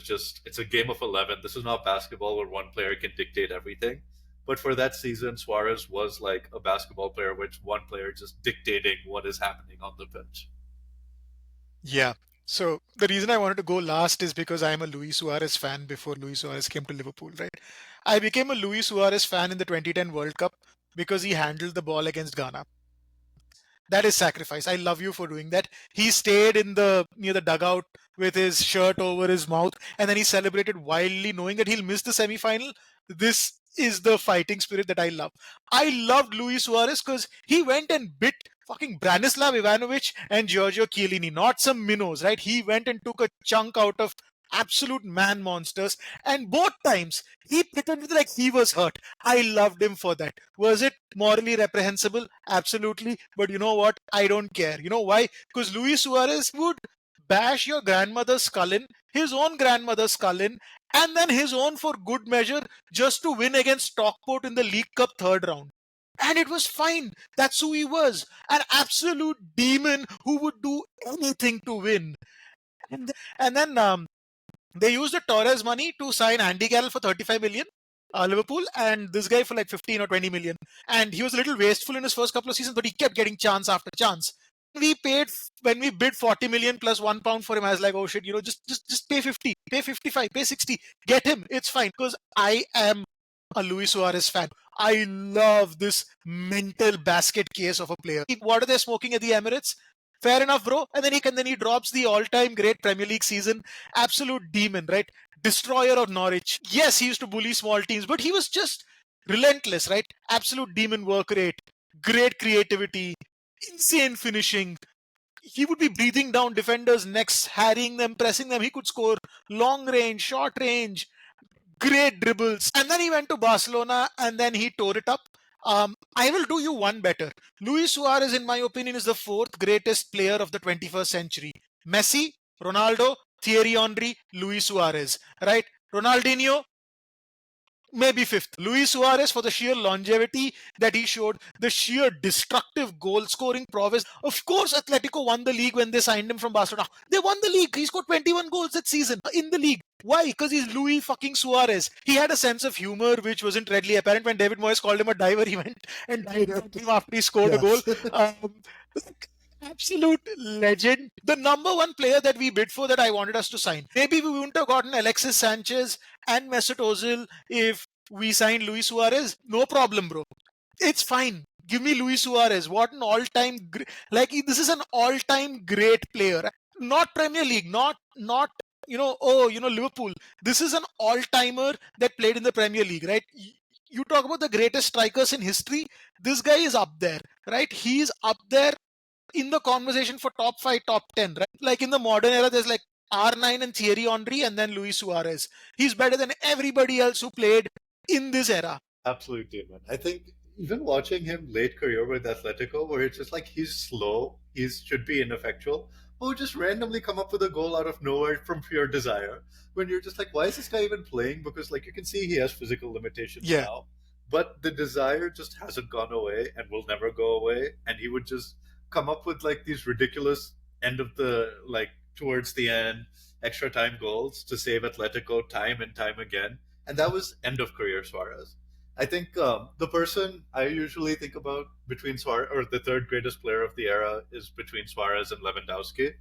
it's a game of 11. This is not basketball where one player can dictate everything. But for that season, Suarez was like a basketball player, which one player just dictating what is happening on the pitch. Yeah. So the reason I wanted to go last is because I'm a Luis Suarez fan before Luis Suarez came to Liverpool, right? I became a Luis Suarez fan in the 2010 World Cup because he handled the ball against Ghana. That is sacrifice. I love you for doing that. He stayed in the near the dugout with his shirt over his mouth, and then he celebrated wildly, knowing that he'll miss the semi-final. This is the fighting spirit that I love. I loved Luis Suarez because he went and bit fucking Branislav Ivanovic and Giorgio Chiellini, not some minnows, right? He went and took a chunk out of absolute man monsters, and both times he pretended like he was hurt. I loved him for that. Was it morally reprehensible? Absolutely. But you know what? I don't care. You know why? Because Luis Suarez would bash your grandmother's skull in, his own grandmother's skull in, and then his own for good measure, just to win against Stockport in the League Cup third round. And it was fine. That's who he was. An absolute demon who would do anything to win. And then they used the Torres money to sign Andy Carroll for 35 million, Liverpool, and this guy for like 15 or 20 million. And he was a little wasteful in his first couple of seasons, but he kept getting chance after chance. We paid when we bid 40 million plus £1 for him. I was like, oh shit, just pay 50, pay 55, pay 60, get him. It's fine because I am a Luis Suarez fan. I love this mental basket case of a player. What are they smoking at the Emirates? Fair enough, bro. And then he drops the all-time great Premier League season. Absolute demon, right? Destroyer of Norwich. Yes, he used to bully small teams, but he was just relentless, right? Absolute demon work rate, great creativity, insane finishing. He would be breathing down defenders' necks, harrying them, pressing them. He could score long range, short range, great dribbles. And then he went to Barcelona and then he tore it up. I will do you one better. Luis Suarez, in my opinion, is the fourth greatest player of the 21st century. Messi, Ronaldo, Thierry Henry, Luis Suarez. Right? Ronaldinho, maybe fifth. Luis Suarez, for the sheer longevity that he showed, the sheer destructive goal scoring prowess. Of course, Atletico won the league when they signed him from Barcelona. They won the league. He scored 21 goals that season in the league. Why? Because he's Luis fucking Suarez. He had a sense of humor which wasn't readily apparent. When David Moyes called him a diver, he went and dived him after he scored a goal. Absolute legend. The number one player that we bid for that I wanted us to sign. Maybe we wouldn't have gotten Alexis Sanchez and Mesut Ozil if we signed Luis Suarez. No problem, bro. It's fine. Give me Luis Suarez. What an all-time this is an all-time great player. Not Premier League, not Liverpool. This is an all-timer that played in the Premier League, right? You talk about the greatest strikers in history. This guy is up there, right? He's up there in the conversation for top 5, top 10, right? Like in the modern era, there's like R9 and Thierry Henry and then Luis Suarez. He's better than everybody else who played in this era. Absolutely, man. I think even watching him late career with Atletico, where it's just like he's slow, he should be ineffectual, who just randomly come up with a goal out of nowhere from pure desire. When you're just like, why is this guy even playing? Because like you can see he has physical limitations now, but the desire just hasn't gone away and will never go away. And he would just come up with like these ridiculous end of the like towards the end extra time goals to save Atletico time and time again. And that was end of career Suarez. I think the person I usually think about between Suarez, or the third greatest player of the era, is between Suarez and Lewandowski.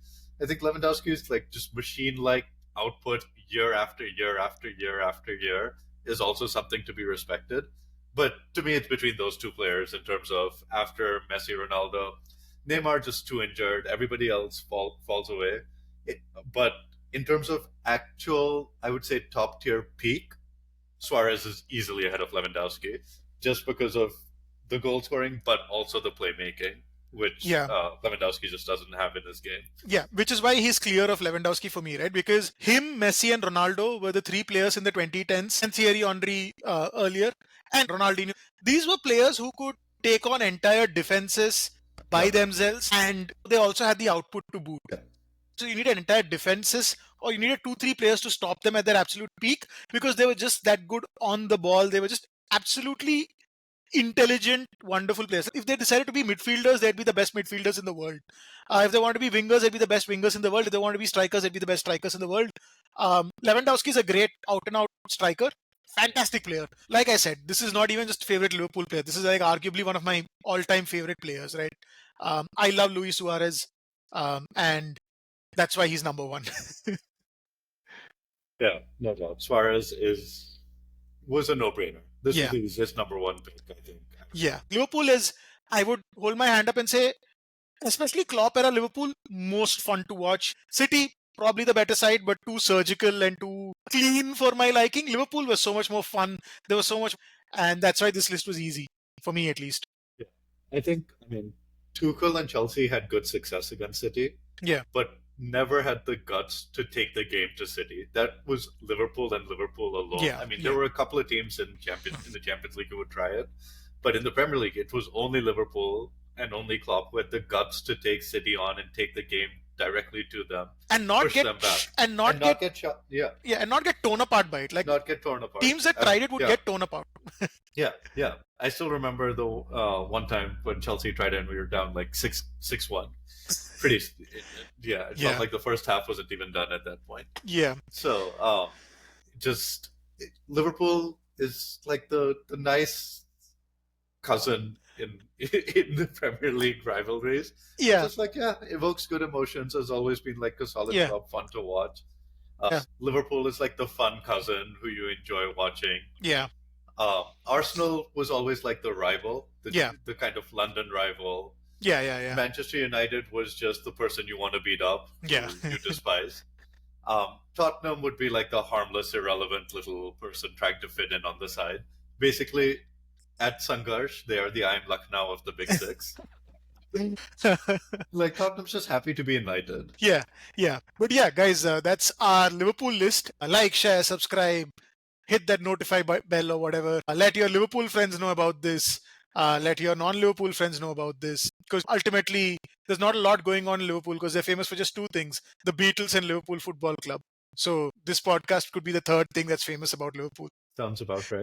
I think Lewandowski is like just machine-like output year after year after year after year is also something to be respected. But to me, it's between those two players in terms of after Messi, Ronaldo, Neymar just too injured. Everybody else falls away. But in terms of actual, I would say top tier peak, Suarez is easily ahead of Lewandowski just because of the goal scoring, but also the playmaking, which Lewandowski just doesn't have in his game. Yeah, which is why he's clear of Lewandowski for me, right? Because him, Messi, and Ronaldo were the three players in the 2010s, and Thierry Henry earlier, and Ronaldinho. These were players who could take on entire defenses by themselves, and they also had the output to boot. So you needed entire defenses, or you needed 2-3 players to stop them at their absolute peak because they were just that good on the ball. They were just absolutely intelligent, wonderful players. If they decided to be midfielders, they'd be the best midfielders in the world. If they want to be wingers, they'd be the best wingers in the world. If they want to be strikers, they'd be the best strikers in the world. Lewandowski is a great out-and-out striker. Fantastic player. Like I said, this is not even just favorite Liverpool player. This is like arguably one of my all-time favorite players, right? I love Luis Suarez, and that's why he's number one. Yeah, no doubt. Suarez was a no-brainer. This is his number one pick, I think. Yeah. Liverpool is, I would hold my hand up and say, especially Klopp era Liverpool, most fun to watch. City, probably the better side, but too surgical and too clean for my liking. Liverpool was so much more fun. There was so much, and that's why this list was easy, for me at least. Yeah. I mean, Tuchel and Chelsea had good success against City. Yeah. But never had the guts to take the game to City. That was Liverpool and Liverpool alone. Yeah, there were a couple of teams in the Champions League who would try it, but in the Premier League, it was only Liverpool and only Klopp who had the guts to take City on and take the game directly to them and not push get them back. and not get shot. Yeah, and not get torn apart by it. Like not get torn apart. Teams that tried it would get torn apart. Yeah. I still remember the one time when Chelsea tried it and we were down like 6-1. It felt like the first half wasn't even done at that point. Yeah. So, Liverpool is like the nice cousin in the Premier League rivalries. Yeah. Just like, evokes good emotions, has always been like a solid club, fun to watch. Liverpool is like the fun cousin who you enjoy watching. Yeah. Arsenal was always like the rival, the kind of London rival. Yeah. Manchester United was just the person you want to beat up, Yeah. who you despise. Tottenham would be like the harmless, irrelevant little person trying to fit in on the side. Basically, at Sangarsh, they are the I'm Lucknow of the Big Six. Like, Tottenham's just happy to be invited. Yeah. But yeah, guys, that's our Liverpool list. Like, share, subscribe, hit that notify bell or whatever. Let your Liverpool friends know about this. Let your non-Liverpool friends know about this. Because ultimately, there's not a lot going on in Liverpool because they're famous for just two things: the Beatles and Liverpool Football Club. So this podcast could be the third thing that's famous about Liverpool. Sounds about right.